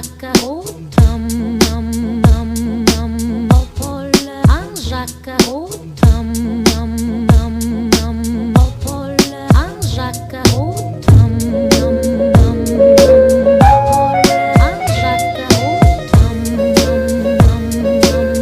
Jacques au tam nam nam nam au Paul un Jacques au tam nam nam nam au Paul un Jacques au tam nam nam nam au Paul un Jacques au tam nam nam nam.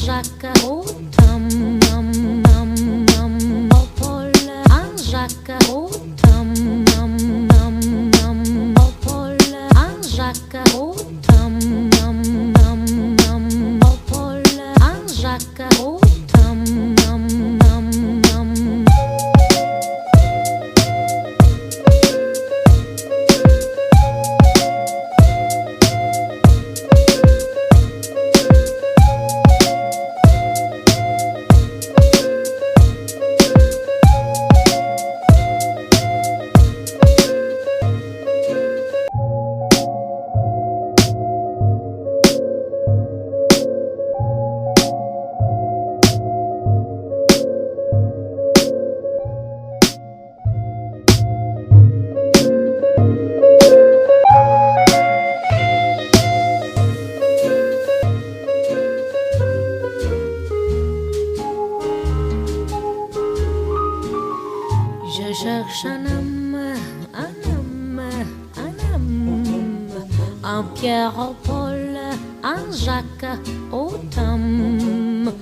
Jacques au tam nam nam nam au Paul un Jacques au tam nam nam nam au Paul un Jacques au tam nam nam nam au Paul un Jacques au tam nam nam nam. Je cherche un homme, un homme, un homme, un Pierre au Paul, un Jacques au tam.